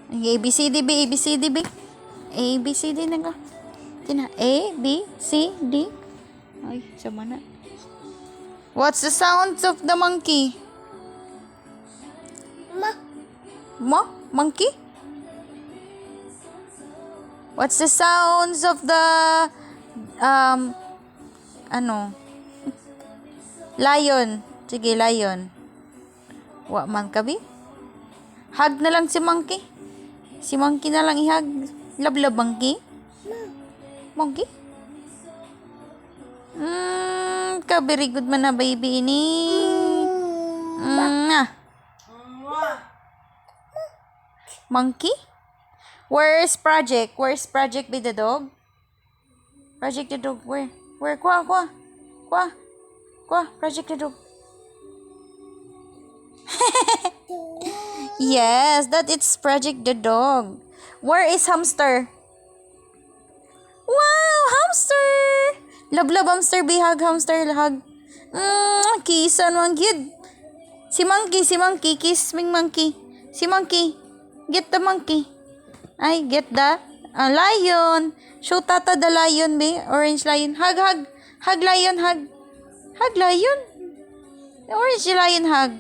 A, B, C, D, B, A, B, C, D, B. A, B, C, D na ka. Tina, A, B, C, D. Ay, sama na. What's the sounds of the monkey? Monkey? What's the sounds of the lion? Sige, lion. Wa man kabi? Hug na lang si monkey. Si monkey na lang ihag. Love monkey? Monkey? Very good man na baby ini. Monkey? Where's Project? Where's Project with the dog? Project the dog, where? Kwa? Project the dog. Yes, that it's Project the dog. Where is hamster? Wow, hamster! Love hamster, bihag hamster, hug. Kissan man gid. Si monkey, kiss ming monkey. Si monkey, get the monkey. I get the lion. Show tata the lion, be. Orange lion. Hug lion, hug. Hug lion. Orange lion, hug.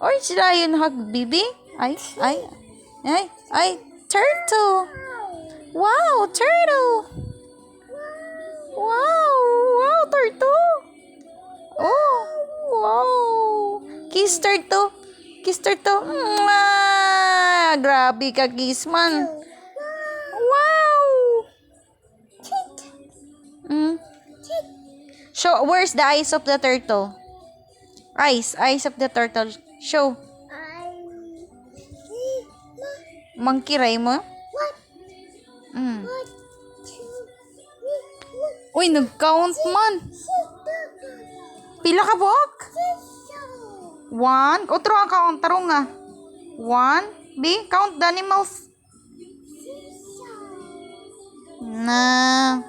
Orange lion, hug, baby. Ay. Turtle. Wow, turtle. Wow, turtle. Oh, wow. Kiss turtle. Grabe ka, kiss man. Wow. Show, where's the eyes of the turtle? Eyes of the turtle. Show. Monkey ray mo? Uy, nag-count man. Pila ka buok? 1. Otro ang count. Tarong nga. 1. B. Count the animals. Na.